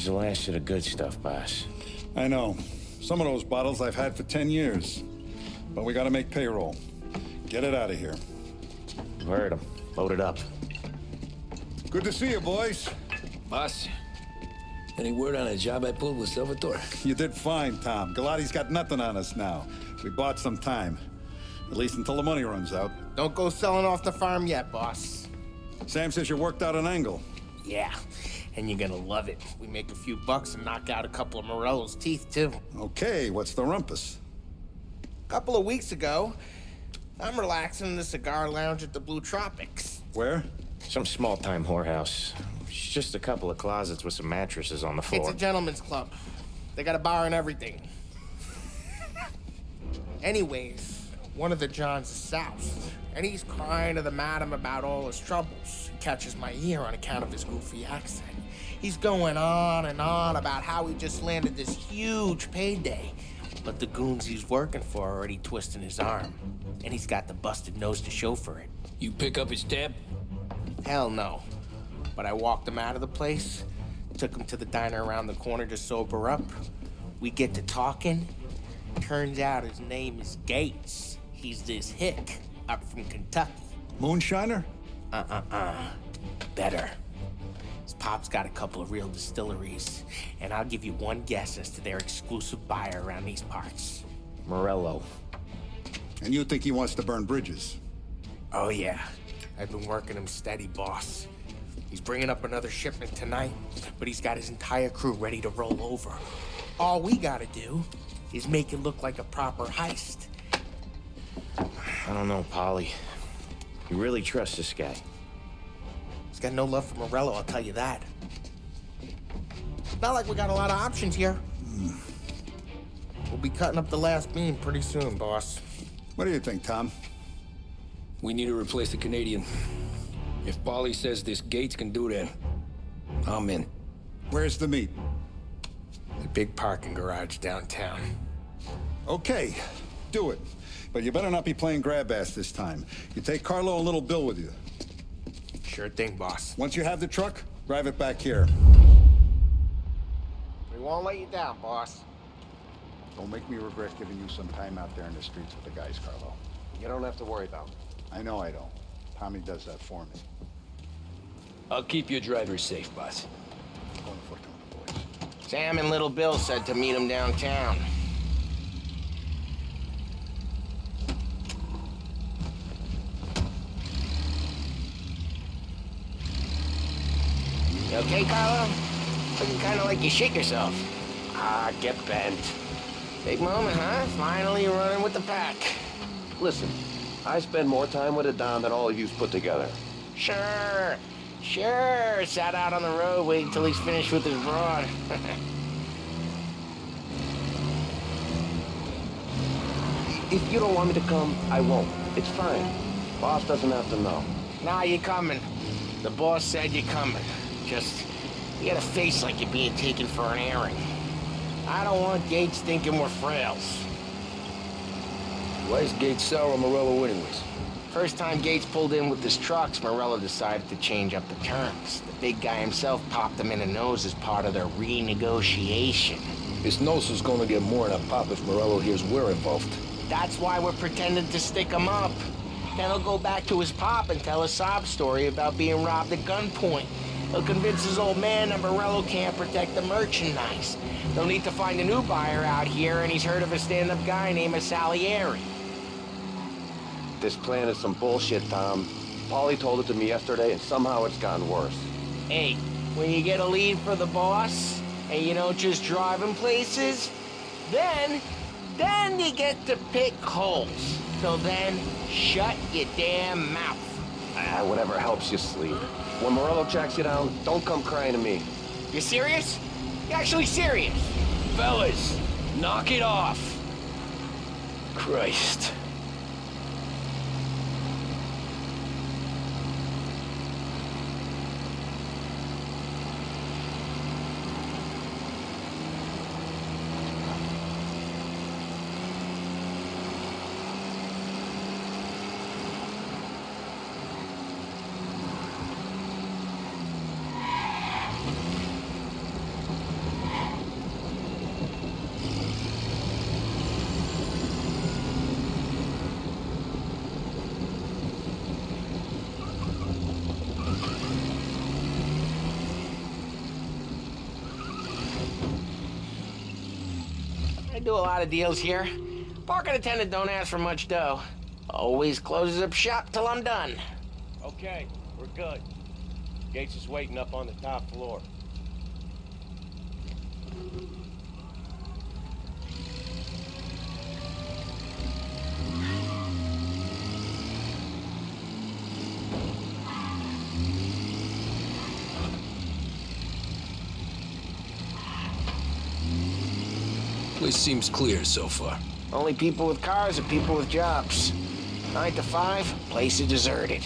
is the last of the good stuff, boss. I know. Some of those bottles I've had for 10 years. But we gotta make payroll. Get it out of here. Heard him. Load it up. Good to see you, boys. Boss, any word on a job I pulled with Salvatore? You did fine, Tom. Galati's got nothing on us now. We bought some time. At least until the money runs out. Don't go selling off the farm yet, boss. Sam says you worked out an angle. Yeah, and you're gonna love it. We make a few bucks and knock out a couple of Morello's teeth, too. Okay, what's the rumpus? A couple of weeks ago, I'm relaxing in the cigar lounge at the Blue Tropics. Where? Some small-time whorehouse. It's just a couple of closets with some mattresses on the floor. It's a gentleman's club. They got a bar and everything. Anyways, one of the Johns is south, and he's crying to the madam about all his troubles. He catches my ear on account of his goofy accent. He's going on and on about how he just landed this huge payday, but the goons he's working for are already twisting his arm, and he's got the busted nose to show for it. You pick up his tab? Hell no. But I walked him out of the place, took him to the diner around the corner to sober up. We get to talking. Turns out his name is Gates. He's this hick up from Kentucky. Moonshiner? Better. His pop's got a couple of real distilleries, and I'll give you one guess as to their exclusive buyer around these parts. Morello. And you think he wants to burn bridges? Oh yeah. I've been working him steady, boss. He's bringing up another shipment tonight, but he's got his entire crew ready to roll over. All we gotta do is make it look like a proper heist. I don't know, Polly. You really trust this guy? He's got no love for Morello, I'll tell you that. Not like we got a lot of options here. We'll be cutting up the last beam pretty soon, boss. What do you think, Tom? We need to replace the Canadian. If Polly says this Gates can do that, I'm in. Where's the meet? The big parking garage downtown. Okay, do it. But you better not be playing grab ass this time. You take Carlo and Little Bill with you. Sure thing, boss. Once you have the truck, drive it back here. We won't let you down, boss. Don't make me regret giving you some time out there in the streets with the guys, Carlo. You don't have to worry about it. I know I don't. Tommy does that for me. I'll keep your driver safe, boss. Going for it, boys. Sam and Little Bill said to meet him downtown. You okay, Carlo? Looking kind of like you shit yourself. Ah, get bent. Big moment, huh? Finally running with the pack. Listen, I spend more time with a Don than all of you put together. Sure. Sat out on the road waiting till he's finished with his broad. If you don't want me to come, I won't. It's fine. Boss doesn't have to know. Nah, you're coming. The boss said you're coming. Just, you got a face like you're being taken for an airing. I don't want Gates thinking we're frails. Why is Gates sour on Morello anyways? First time Gates pulled in with his trucks, Morello decided to change up the terms. The big guy himself popped him in the nose as part of their renegotiation. His nose is gonna get more than a pop if Morello hears we're involved. That's why we're pretending to stick him up. Then he'll go back to his pop and tell a sob story about being robbed at gunpoint. He'll convince his old man that Morello can't protect the merchandise. They'll need to find a new buyer out here, and he's heard of a stand-up guy named Salieri. This plan is some bullshit, Tom. Paulie told it to me yesterday, and somehow it's gotten worse. Hey, when you get a lead for the boss, and you don't just drive him places, then you get to pick holes. Till then, shut your damn mouth. Whatever helps you sleep. When Morello tracks you down, don't come crying to me. You serious? You actually serious? Fellas, knock it off. Christ. do a lot of deals here. Parking attendant don't ask for much dough. Always closes up shop till I'm done. Okay, we're good. Gates is waiting up on the top floor. Place seems clear so far. Only people with cars are people with jobs. 9 to 5, place is deserted.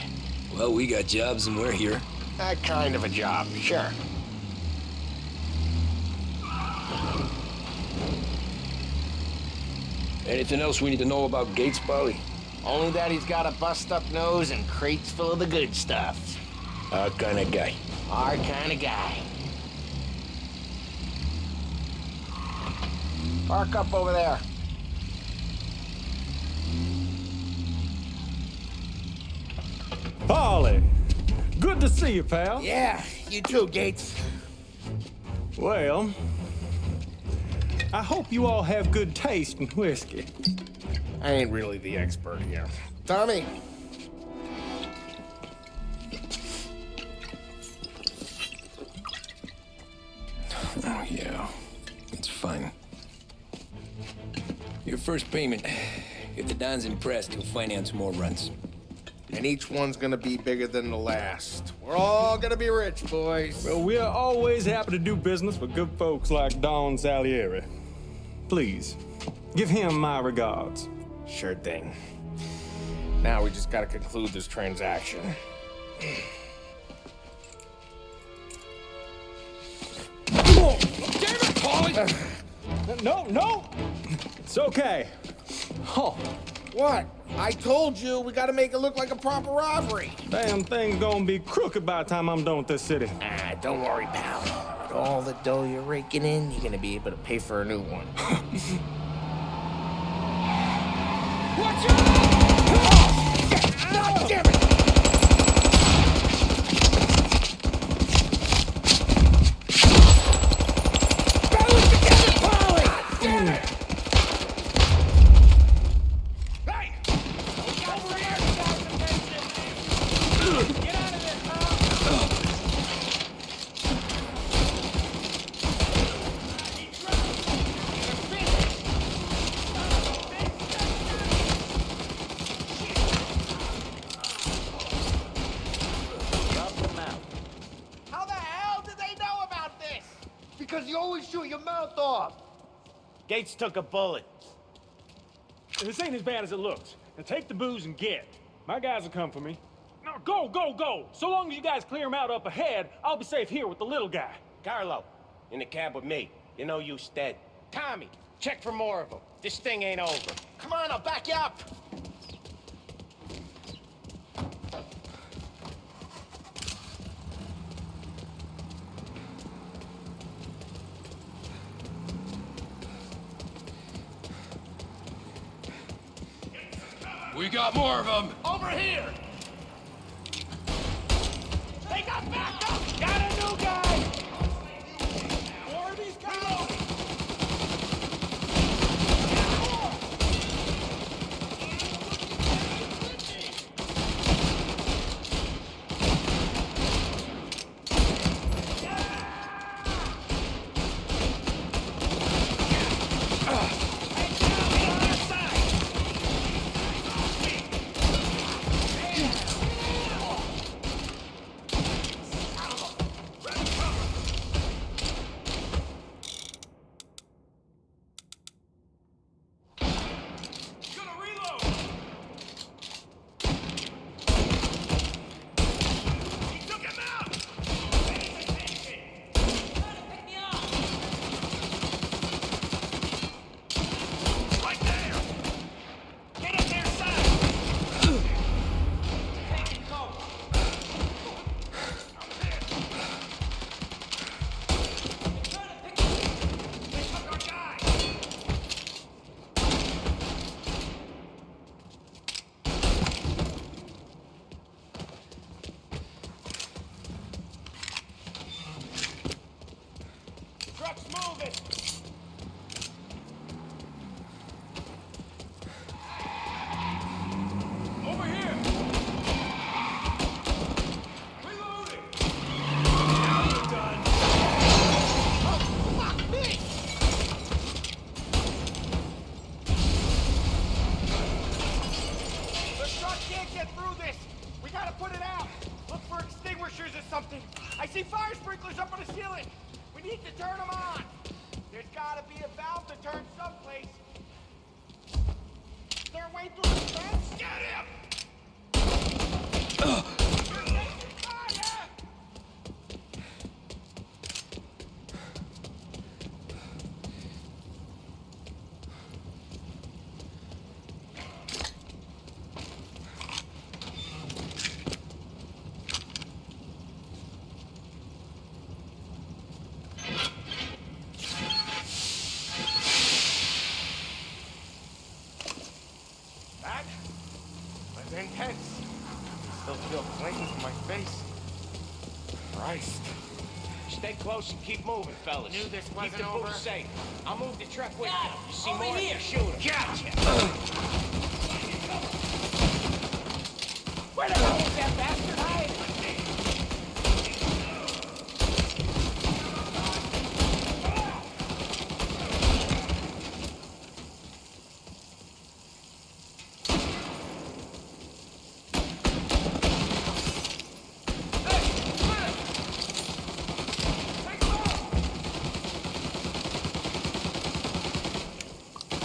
Well, we got jobs and we're here. That kind of a job, sure. Anything else we need to know about Gates, Polly? Only that he's got a bust-up nose and crates full of the good stuff. Our kind of guy. Our kind of guy. Park up over there. Polly, good to see you, pal. Yeah, you too, Gates. Well, I hope you all have good taste in whiskey. I ain't really the expert here. Tommy. Oh, yeah. It's fine. Your first payment. If the Don's impressed, he'll finance more runs. And each one's gonna be bigger than the last. We're all gonna be rich, boys. Well, we're always happy to do business with good folks like Don Salieri. Please, give him my regards. Sure thing. Now we just gotta conclude this transaction. Damn it, Polly! No! It's okay. Oh, What? I told you, we gotta make it look like a proper robbery. damn thing's gonna be crooked by the time I'm done with this city. Ah, don't worry, pal. With all the dough you're raking in, you're gonna be able to pay for a new one. Watch out! God damn it! Balance together, Polly! God damn it! Hey! Over here, get out of there, pal! How the hell did they know about this? Because you always shoot your mouth off. Gates took a bullet. This ain't as bad as it looks. Now take the booze and get. My guys will come for me. Now go! So long as you guys clear him out up ahead, I'll be safe here with the little guy. Carlo, in the cab with me. You know you stead. Tommy, check for more of them. This thing ain't over. Come on, I'll back you up. We got more of them. Over here! They got backed up! Got a new guy! More of these guys! ceiling! We need to turn them on! There's gotta be a valve to turn someplace. Is there a way through the fence? Get him! You're taking fire! That was intense. Still feel flames in my face. Christ. Stay close and keep moving, fellas. Knew this Keep wasn't the over. booth safe. I'll move the truck with Got you. him. You see Over more? here. Shoot him. Gotcha. Where the hell is that bastard hiding?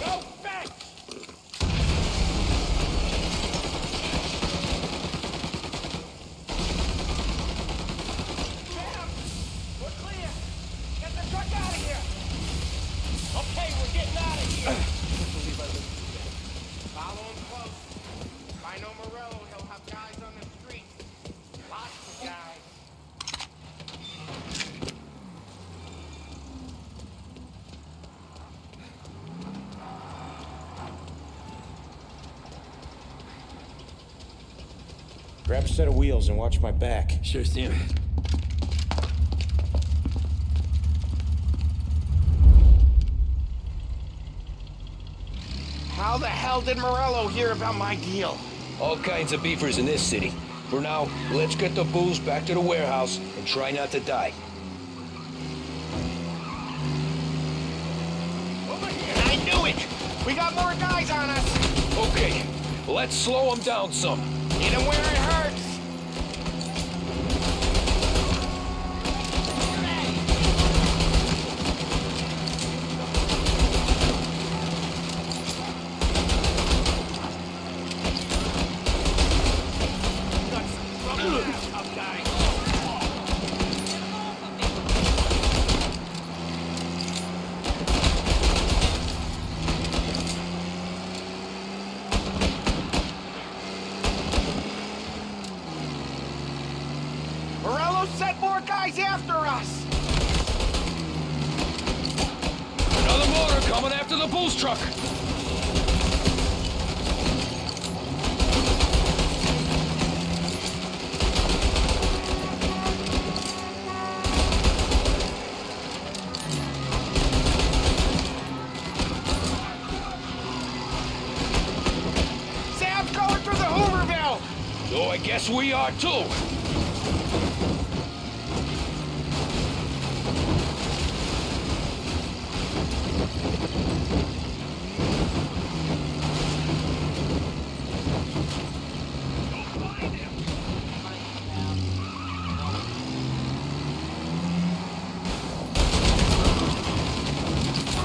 Go back! Sam, we're clear. Get the truck out of here. Okay, we're getting out of here. Follow him close. If I know Morello, he'll have guys on the street. Lots of guys. Grab a set of wheels and watch my back. Sure thing. How the hell did Morello hear about my deal? All kinds of beefers in this city. For now, let's get the booze back to the warehouse and try not to die. Over here. I knew it! We got more guys on us. Okay, let's slow them down some. Hit him where it hurts. Tough guy. Morello sent more guys after us. Another motor coming after the booze truck. Sam's going through the Hooverville. So I guess we are too.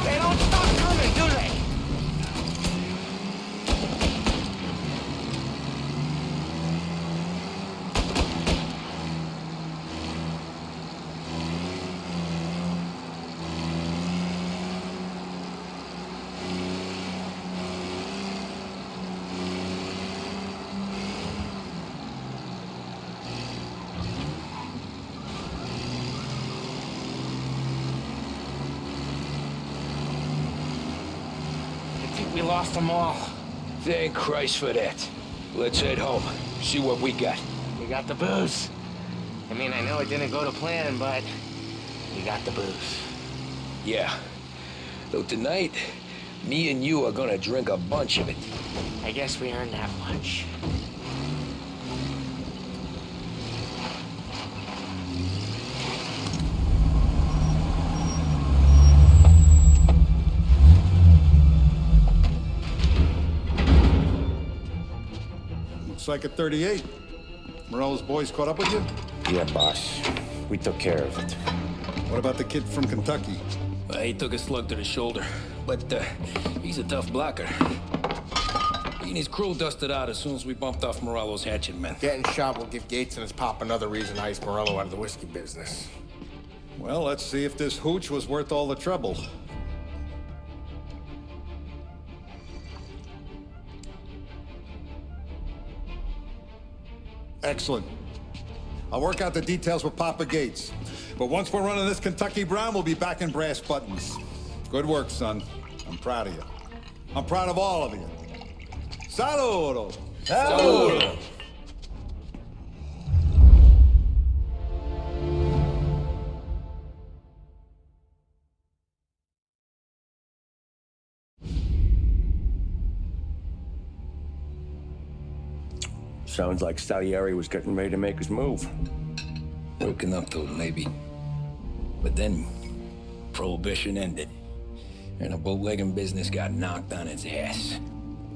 They don't stop coming, do they? I think we lost them all. Thank Christ for that. Let's head home. See what we got. We got the booze. I mean, I know it didn't go to plan, but we got the booze. Yeah. Though tonight, me and you are gonna drink a bunch of it. I guess we earned that much. Looks like a 38. Morello's boys caught up with you? Yeah, boss. We took care of it. What about the kid from Kentucky? He took a slug to the shoulder, but he's a tough blocker. He and his crew dusted out as soon as we bumped off Morello's hatchet men. Getting shot will give Gates and his pop another reason to ice Morello out of the whiskey business. Well, let's see if this hooch was worth all the trouble. Excellent. I'll work out the details with Papa Gates. But once we're running this Kentucky Brown, we'll be back in brass buttons. Good work, son. I'm proud of you. I'm proud of all of you. Saludo! Saludo! Sounds like Salieri was getting ready to make his move. Working up to it, maybe. But then, Prohibition ended, and the bootlegging business got knocked on its ass.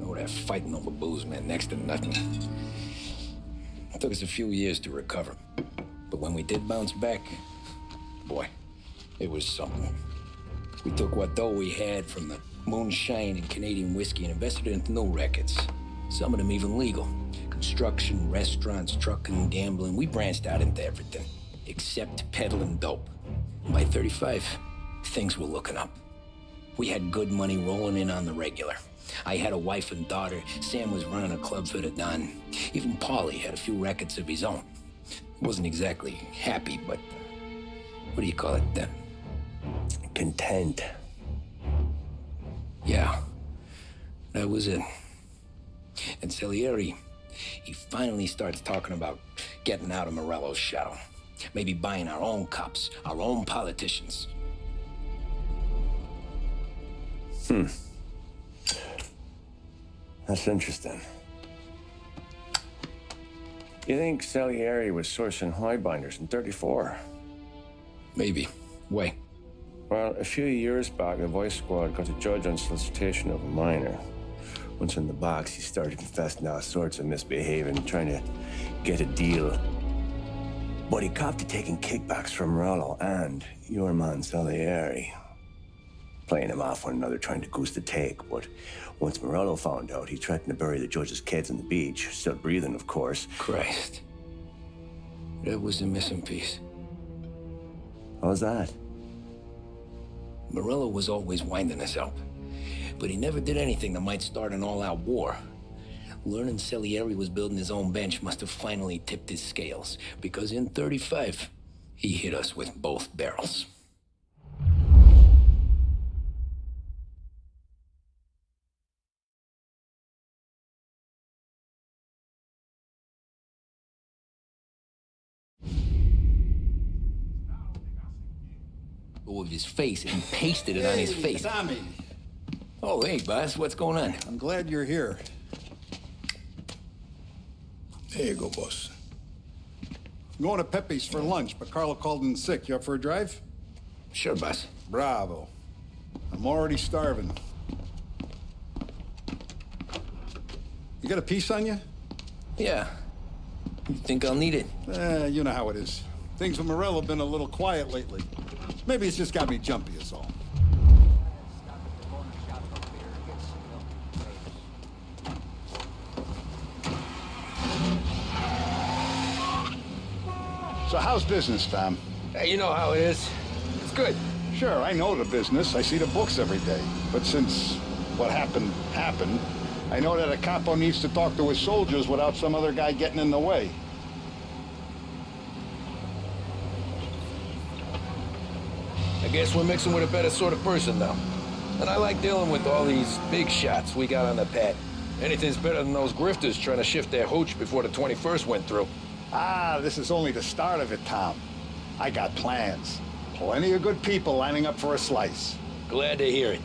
Oh, that fighting over booze meant next to nothing. It took us a few years to recover. But when we did bounce back, boy, it was something. We took what dough we had from the moonshine and Canadian whiskey and invested it into new rackets. Some of them even legal. Construction, restaurants, trucking, gambling. We branched out into everything, except peddling dope. By 35, things were looking up. We had good money rolling in on the regular. I had a wife and daughter. Sam was running a club for the Don. Even Paulie had a few rackets of his own. Wasn't exactly happy, but what do you call it? Content. Yeah, that was it. And Salieri, he finally starts talking about getting out of Morello's shadow. Maybe buying our own cops, our own politicians. That's interesting. You think Salieri was sourcing highbinders in 34? Maybe. Why? Well, a few years back, a voice squad got a judge on solicitation of a minor. Once in the box, he started confessing all sorts of misbehaving, trying to get a deal. But he copped to taking kickbacks from Morello and your man Salieri. Playing him off one another, trying to goose the take. But once Morello found out, he threatened to bury the judge's kids on the beach. Still breathing, of course. Christ. That was the missing piece. How's that? Morello was always winding us up. But he never did anything that might start an all-out war. Learning Salieri was building his own bench must have finally tipped his scales. Because in 35, he hit us with both barrels. With his face and pasted it on his face. Tommy. Oh, hey, boss, what's going on? I'm glad you're here. There you go, boss. I'm going to Pepe's for lunch, but Carlo called in sick. You up for a drive? Sure, boss. Bravo. I'm already starving. You got a piece on you? Yeah. You think I'll need it? You know how it is. Things with Morello have been a little quiet lately. Maybe it's just got me jumpy is all. So how's business, Tom? Hey, you know how it is. It's good. Sure, I know the business. I see the books every day. But since what happened, I know that a capo needs to talk to his soldiers without some other guy getting in the way. I guess we're mixing with a better sort of person now. And I like dealing with all these big shots we got on the pad. Anything's better than those grifters trying to shift their hooch before the 21st went through. Ah, this is only the start of it, Tom. I got plans. Plenty of good people lining up for a slice. Glad to hear it.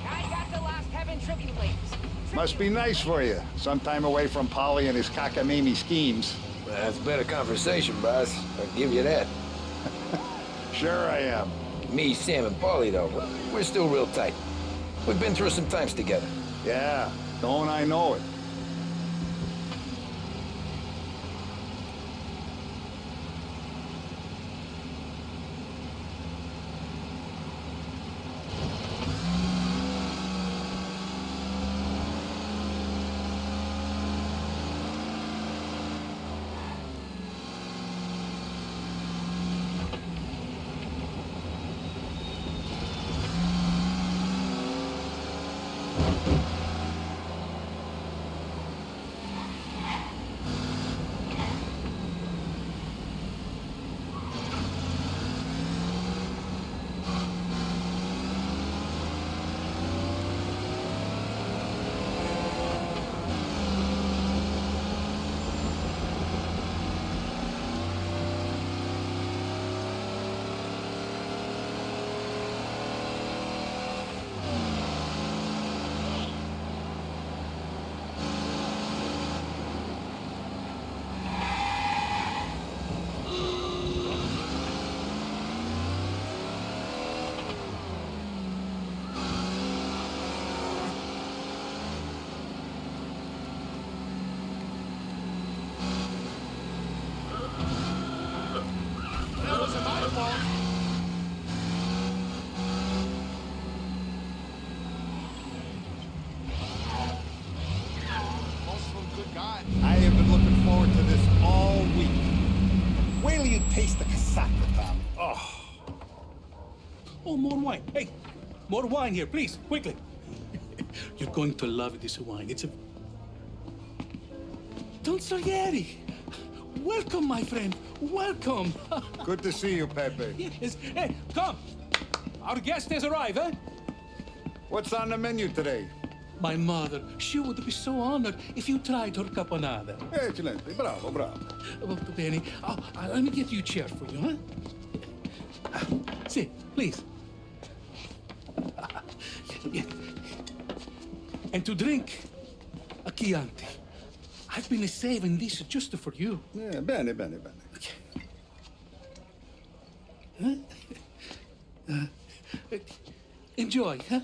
I got the Lost Heaven tribute links. Must be nice for you. Some time away from Polly and his cockamamie schemes. That's better conversation, boss. I'll give you that. Sure I am. Me, Sam, and Paulie, though, we're still real tight. We've been through some times together. Yeah, don't I know it. I have been looking forward to this all week. Wait till you taste the casaca, Tom. Oh, more wine. Hey, more wine here, please, quickly. You're going to love this wine. It's a... Don Salieri. Welcome, my friend. Welcome. Good to see you, Pepe. Yes. Hey, come. Our guest has arrived, eh? What's on the menu today? My mother, she would be so honored if you tried her caponata. Excelente, bravo, bravo. Molto bene. Oh, let me get you a chair for you, huh? See, please. And to drink, a Chianti. I've been saving this just for you. Yeah, bene, bene, bene. Enjoy, huh?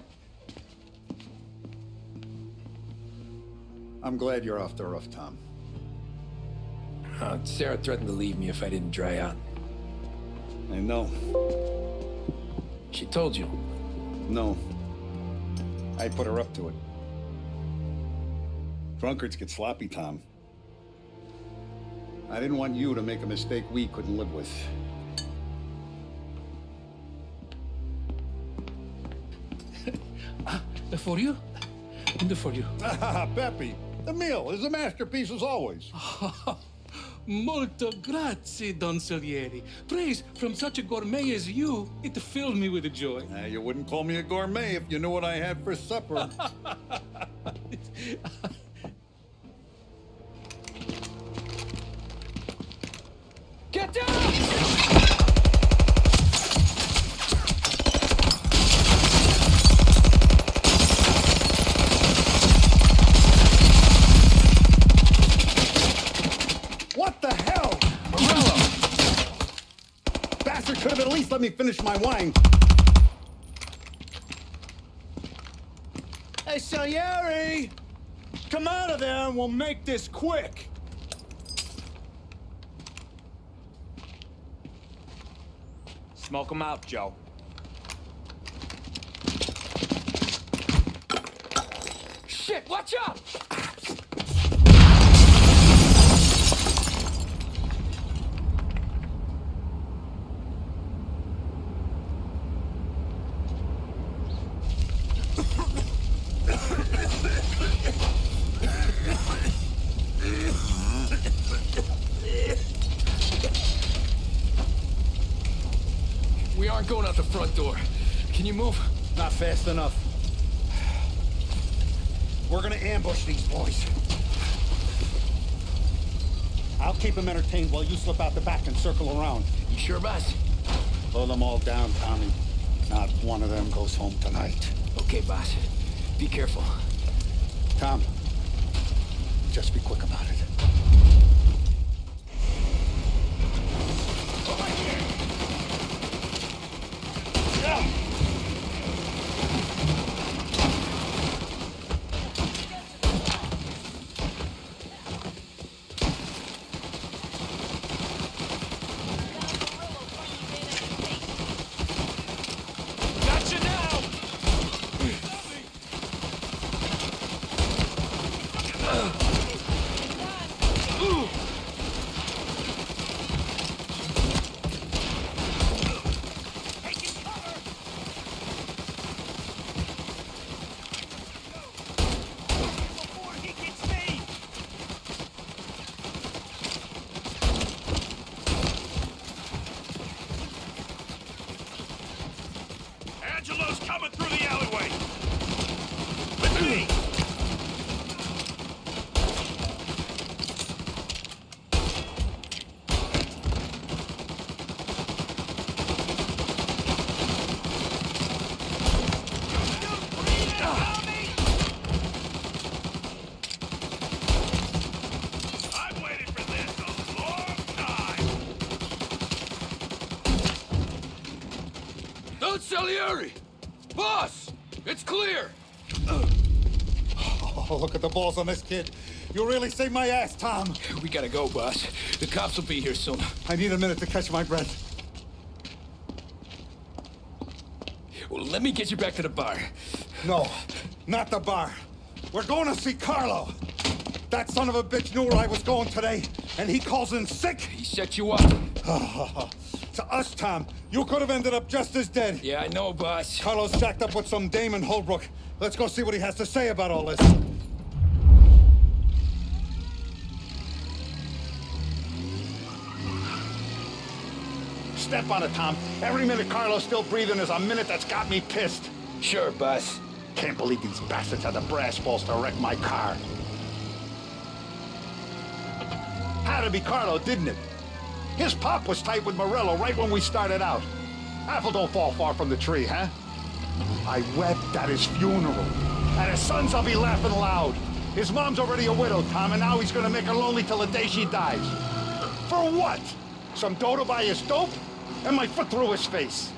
I'm glad you're off the roof, Tom. Sarah threatened to leave me if I didn't dry out. I know. She told you. No. I put her up to it. Drunkards get sloppy, Tom. I didn't want you to make a mistake we couldn't live with. For you? And for you. Pepe, the meal is a masterpiece as always. Molto grazie, Don Salieri. Praise from such a gourmet as you, it filled me with joy. You wouldn't call me a gourmet if you knew what I had for supper. Get down! What the hell? Morello! Bastard could have at least let me finish my wine. Hey, Salieri! Come out of there and we'll make this quick. Smoke 'em out, Joe. Shit, watch out! We aren't going out the front door. Can you move? Not fast enough. We're gonna ambush these boys. I'll keep them entertained while you slip out the back and circle around. You sure, boss? Blow them all down, Tommy. Not one of them goes home tonight. Okay, boss. Be careful. Tom, just be quick about it. Angelo's coming through the alleyway! With me! I've waited for this a long time! Don't Salieri! Boss! It's clear! Oh, look at the balls on this kid. You really saved my ass, Tom. We gotta go, boss. The cops will be here soon. I need a minute to catch my breath. Well, let me get you back to the bar. No, not the bar. We're going to see Carlo. That son of a bitch knew where I was going today, and he calls in sick. He set you up. To us, Tom, you could have ended up just as dead. Yeah, I know, boss. Carlo's shacked up with some dame in Holbrook. Let's go see what he has to say about all this. Step on it, Tom. Every minute Carlo's still breathing is a minute that's got me pissed. Sure, boss. Can't believe these bastards had the brass balls to wreck my car. Had to be Carlo, didn't it? His pop was tight with Morello right when we started out. Apple don't fall far from the tree, huh? I wept at his funeral. At his sons, I'll be laughing loud. His mom's already a widow, Tom, and now he's gonna make her lonely till the day she dies. For what? Some dough to buy his dope? And my foot through his face.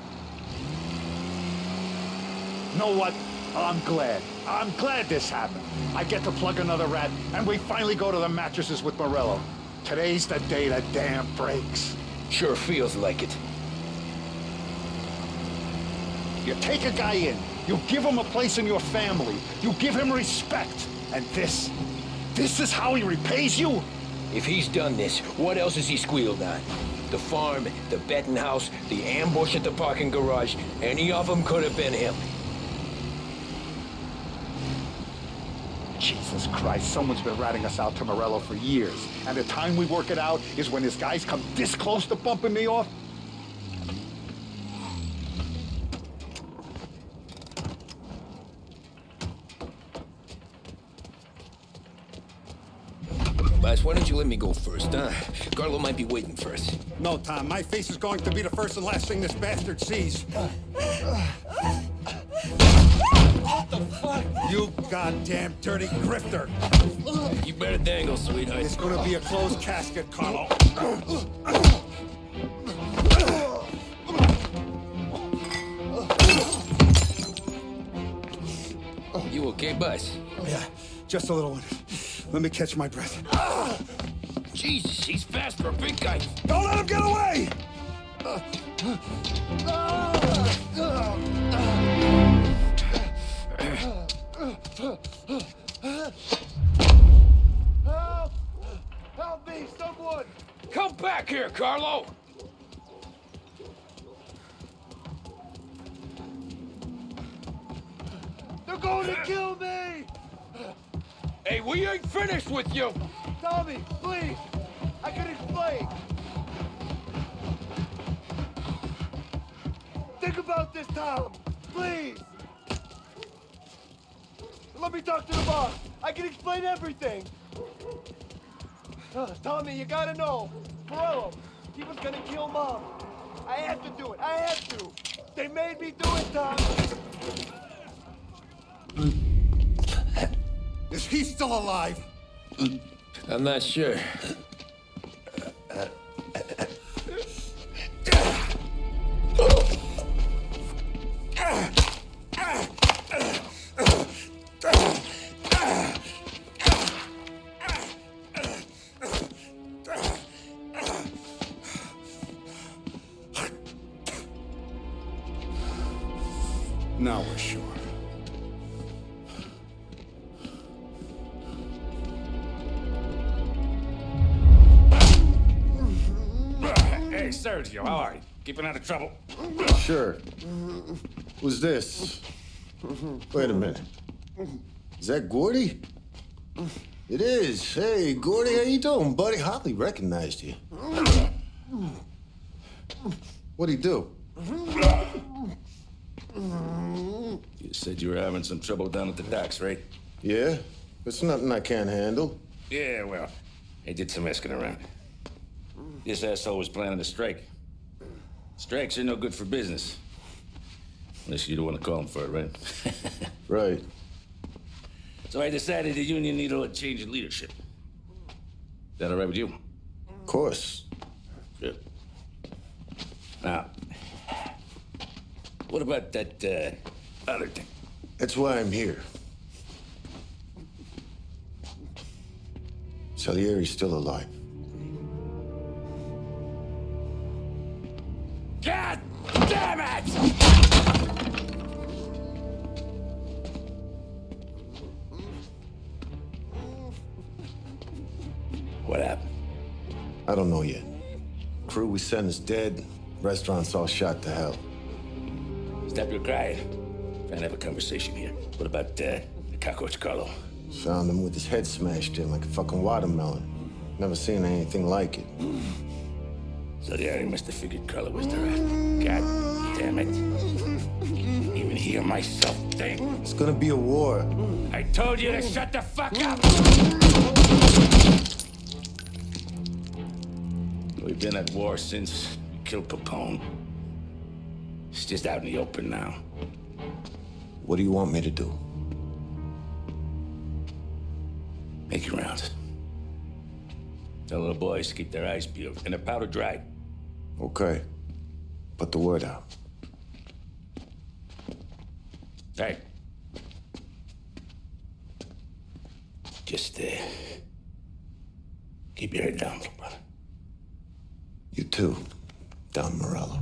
Know what? I'm glad. I'm glad this happened. I get to plug another rat, and we finally go to the mattresses with Morello. Today's the day the dam breaks. Sure feels like it. You take a guy in, you give him a place in your family, you give him respect, and this is how he repays you? If he's done this, what else has he squealed on? The farm, the betting house, the ambush at the parking garage, any of them could have been him. Jesus Christ, someone's been ratting us out to Morello for years, and the time we work it out is when his guys come this close to bumping me off? Boss, why don't you let me go first, huh? Carlo might be waiting for us. No, Tom, my face is going to be the first and last thing this bastard sees. What the fuck? You goddamn dirty grifter. You better dangle, sweetheart. It's gonna be a closed casket, Carlo. You okay, boss? Yeah, just a little one. Let me catch my breath. Jesus, he's fast for a big guy. Don't let him get away! Help! Help me, someone! Come back here, Carlo! They're going to kill me! Hey, we ain't finished with you! Tommy, please! I can explain! Think about this, Tom! Please! Let me talk to the boss! I can explain everything! Tommy, you gotta know! Morello, he was gonna kill Mom! I had to do it! I had to! They made me do it, Tom! Is he still alive? I'm not sure. Now we're sure. Hey, Sergio, how are you? Keeping out of trouble? Sure. Who's this? Wait a minute. Is that Gordy? It is. Hey, Gordy, how you doing, buddy? Hardly recognized you. What'd he do? You said you were having some trouble down at the docks, right? Yeah? It's nothing I can't handle. Yeah, well, I did some asking around. This asshole was planning a strike. Strikes are no good for business. Unless you don't want to call him for it, right? Right. So I decided the union needed a change in leadership. That all right with you? Of course. Good. Now, what about that, other thing? That's why I'm here. Salieri's still alive. God damn it! What happened? I don't know yet. Crew we sent is dead. Restaurant's all shot to hell. Stop your crying. Trying to have a conversation here. What about, the cockroach Carlo? Found him with his head smashed in like a fucking watermelon. Never seen anything like it. Salieri must have figured Carlo was the rat. God damn it. Even hear myself think. It's gonna be a war. I told you to shut the fuck up! We've been at war since we killed Capone. It's just out in the open now. What do you want me to do? Make your rounds. Tell little boys to keep their eyes peeled and their powder dry. Okay. Put the word out. Hey. Just, keep your head down, little brother. You too, Don Morello.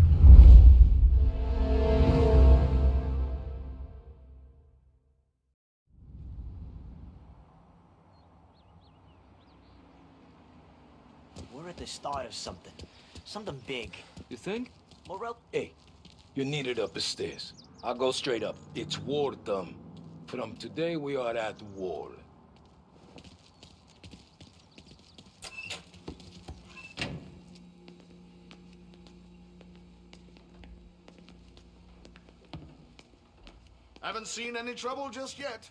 We're at the start of something. Something big. You think? Morel? Hey, you're needed up the stairs. I'll go straight up. It's war time. From today, we are at war. Haven't seen any trouble just yet.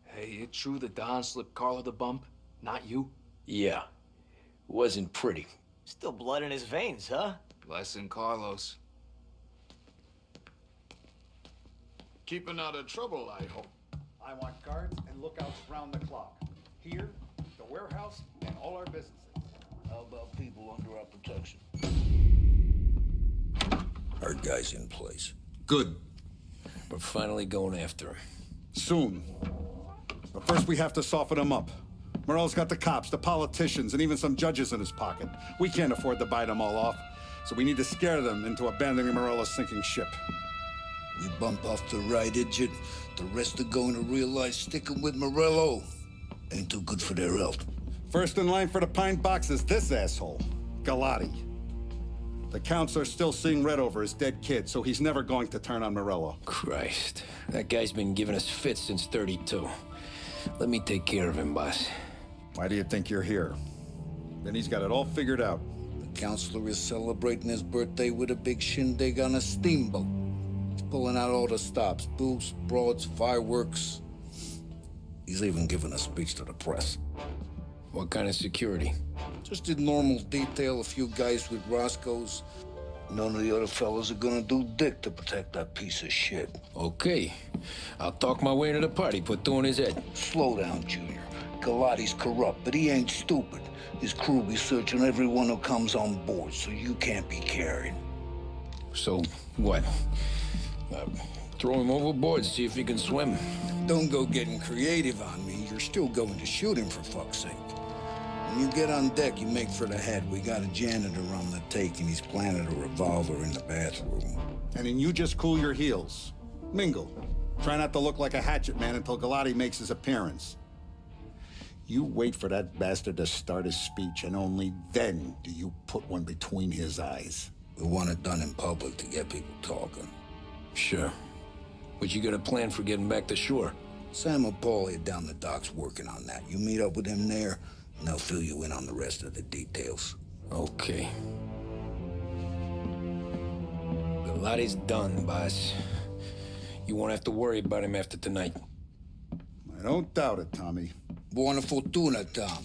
Hey, it true that Don slipped Carlo the bump? Not you? Yeah. Wasn't pretty. Still blood in his veins, huh? Blessing Carlos. Keeping out of trouble, I hope. I want guards and lookouts round the clock. Here, the warehouse, and all our businesses. How about people under our protection? Our guy's in place. Good. We're finally going after him. Soon. But first we have to soften him up. Morello's got the cops, the politicians, and even some judges in his pocket. We can't afford to bite them all off, so we need to scare them into abandoning Morello's sinking ship. We bump off the right idiot, the rest are going to realize sticking with Morello ain't too good for their health. First in line for the pine box is this asshole, Galati. The counts are still seeing red over his dead kid, so he's never going to turn on Morello. Christ. That guy's been giving us fits since 32. Let me take care of him, boss. Why do you think you're here? Then he's got it all figured out. The counselor is celebrating his birthday with a big shindig on a steamboat. He's pulling out all the stops, booze, broads, fireworks. He's even given a speech to the press. What kind of security? Just did normal detail, a few guys with Roscoe's. None of the other fellas are gonna do dick to protect that piece of shit. Okay. I'll talk my way into the party, put two in his head. Slow down, Junior. Galati's corrupt, but he ain't stupid. His crew be searching everyone who comes on board, so you can't be carried. So, what? Throw him overboard, see if he can swim. Don't go getting creative on me. You're still going to shoot him, for fuck's sake. When you get on deck, you make for the head. We got a janitor on the take, and he's planted a revolver in the bathroom. And then you just cool your heels. Mingle. Try not to look like a hatchet man until Galati makes his appearance. You wait for that bastard to start his speech, and only then do you put one between his eyes. We want it done in public to get people talking. Sure. But you got a plan for getting back to shore? Sam and Paul are down the docks working on that. You meet up with them there, and they'll fill you in on the rest of the details. Okay. Galati's done, boss. You won't have to worry about him after tonight. I don't doubt it, Tommy. Buona fortuna, Tom.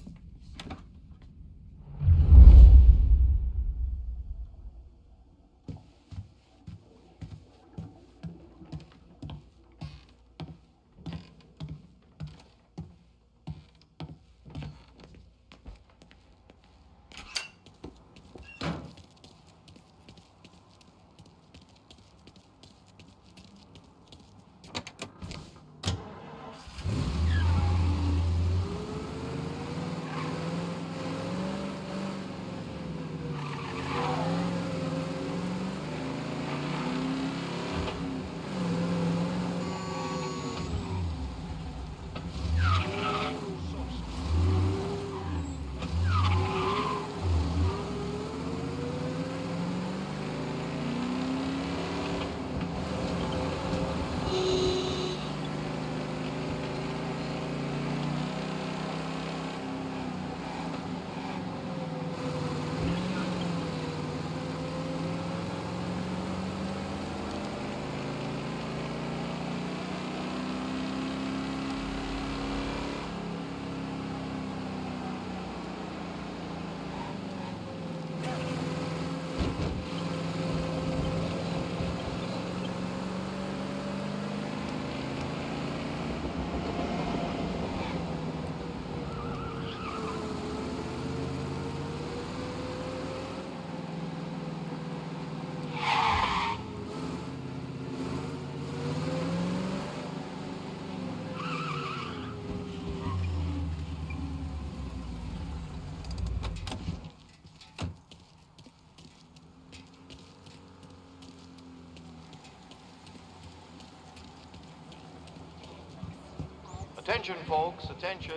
Attention, folks, attention.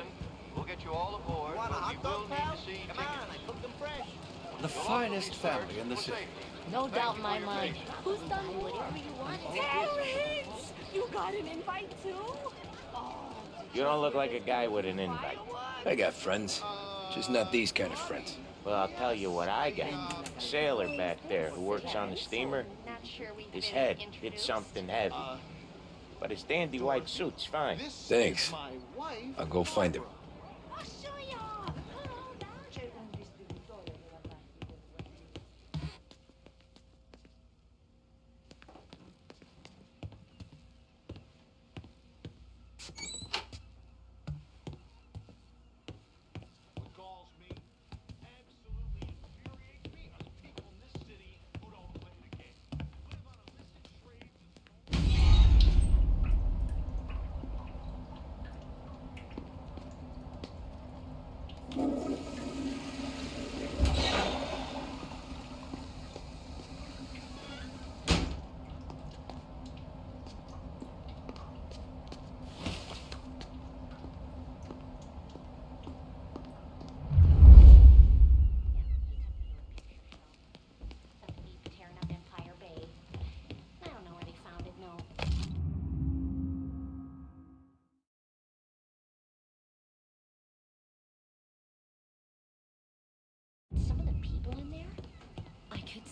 We'll get you all aboard, Want a but we hot will dog, need pal? to see Come tickets. on, I cooked them fresh. The finest family in the city. No doubt in my mind. Who's done whatever you want? Damn it! You got an invite too? Oh, You don't look like a guy with an invite. I got friends. Just not these kind of friends. Well, I'll tell you what I got. A sailor back there who works on the steamer. His head hit something heavy. But his dandy white suit's fine. Thanks. I'll go find him.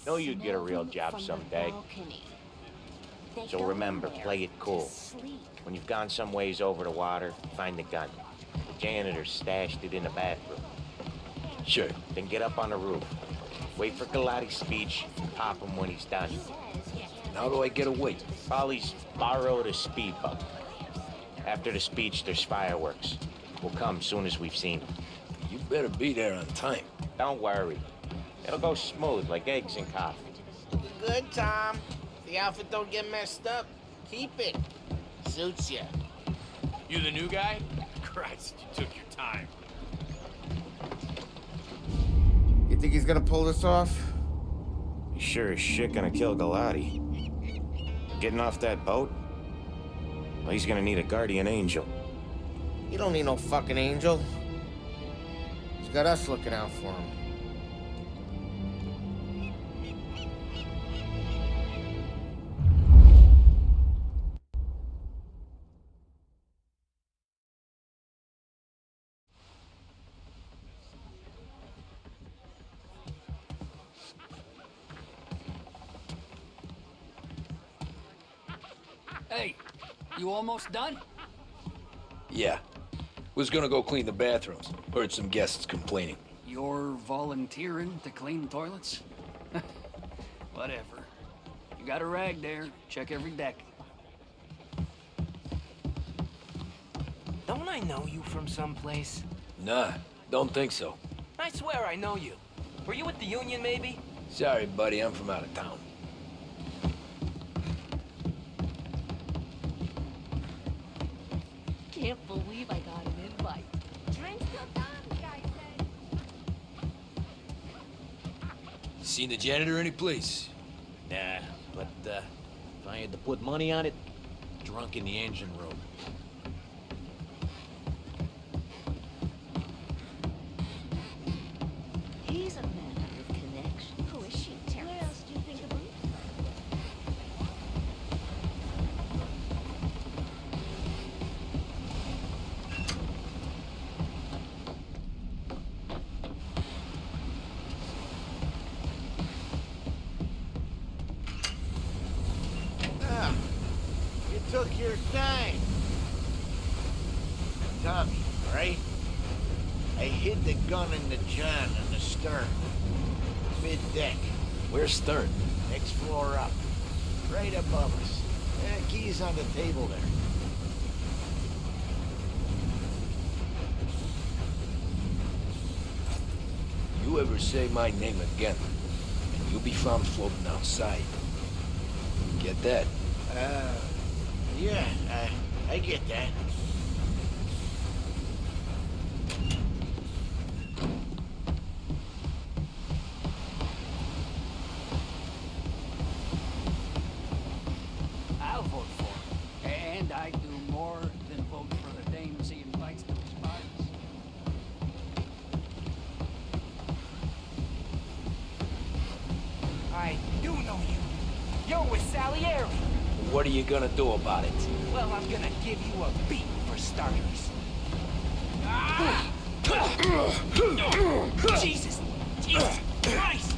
Know you'd get a real job someday. So remember, play it cool. When you've gone some ways over the water, find the gun. The janitor stashed it in the bathroom. Sure. Then get up on the roof. Wait for Galati's speech, and pop him when he's done. And how do I get away? Polly's borrowed a speed bump. After the speech, there's fireworks. We'll come soon as we've seen them. You better be there on time. Don't worry. It'll go smooth like eggs and coffee. Good, Tom. The outfit don't get messed up. Keep it. Suits you. You the new guy? Christ, you took your time. You think he's gonna pull this off? He's sure as shit gonna kill Galati. Getting off that boat? Well, he's gonna need a guardian angel. You don't need no fucking angel. He's got us looking out for him. Hey, you almost done? Yeah. Was gonna go clean the bathrooms. Heard some guests complaining. You're volunteering to clean toilets? Whatever. You got a rag there. Check every deck. Don't I know you from someplace? Nah, don't think so. I swear I know you. Were you at the Union, maybe? Sorry, buddy, I'm from out of town. Can't believe I got an invite. Train's still done, the guy said. Seen the janitor any place? Nah, but if I had to put money on it, drunk in the engine room. He's a man of connection. Who is she? Where else do you think of him? You took your time. Tommy, right? I hid the gun in the john on the stern. Mid-deck. Where's stern? Next floor up. Right above us. Keys on the table there. You ever say my name again, and you'll be found floating outside. Get that? Yeah, I get that. I'll vote for him. And I do more than vote for the dames he invites to his parties. I do know you. You're with Salieri. What are you gonna do about it? Well, I'm gonna give you a beat for starters. Jesus! Jesus Christ!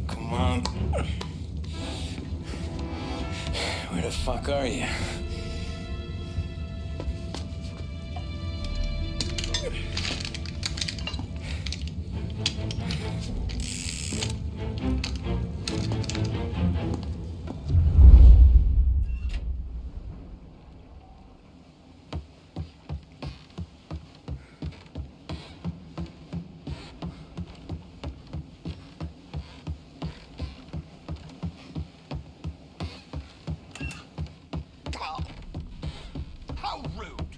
Come on. Where the fuck are you? How rude!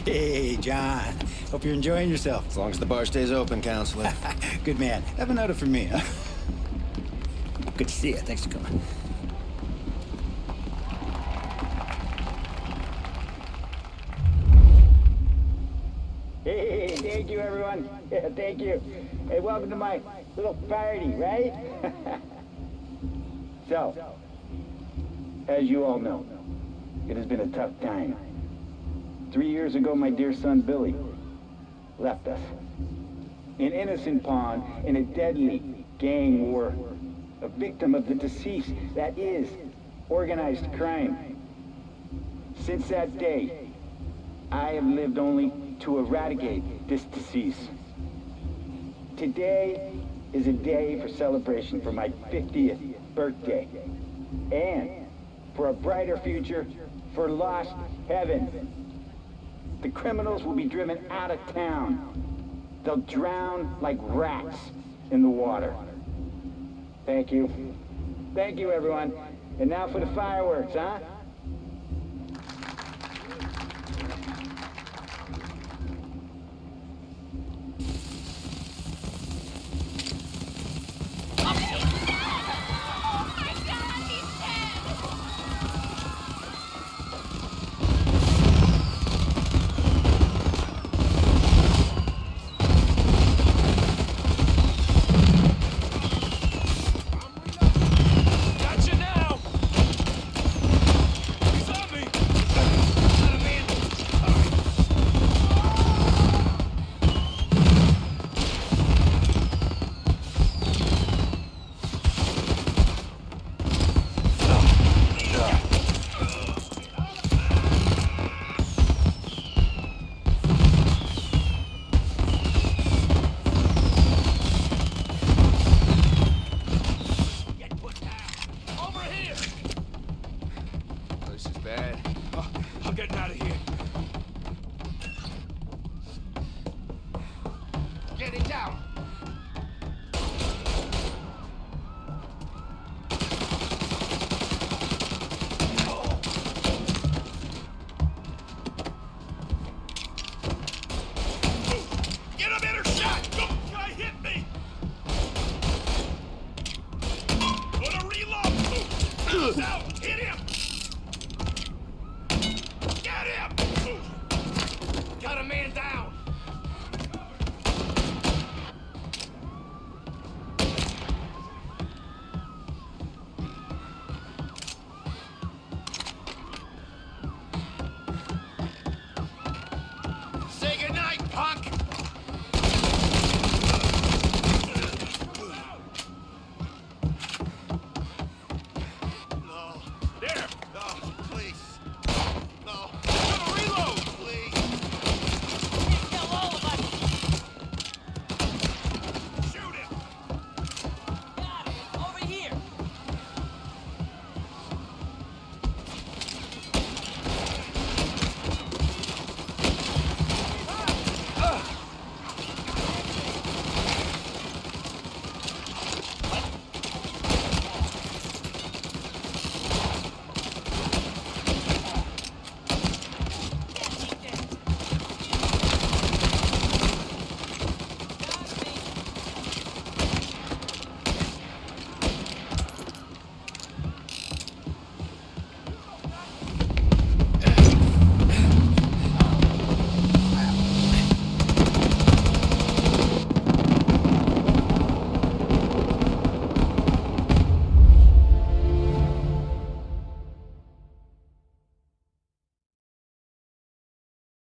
Hey, John. Hope you're enjoying yourself. As long as the bar stays open, counselor. Good man. Have another for me, huh? Good to see you. Thanks for coming. Hey, thank you, everyone. Yeah, thank you. Hey, welcome to my little party, right? So, as you all know, it has been a tough time. 3 years ago, my dear son, Billy, left us. An innocent pawn in a deadly gang war. A victim of the deceased, that is, organized crime. Since that day, I have lived only to eradicate this disease. Today is a day for celebration for my 50th birthday. And for a brighter future for Lost Heaven. The criminals will be driven out of town. They'll drown like rats in the water. Thank you. Thank you, everyone. And now for the fireworks, huh? Out!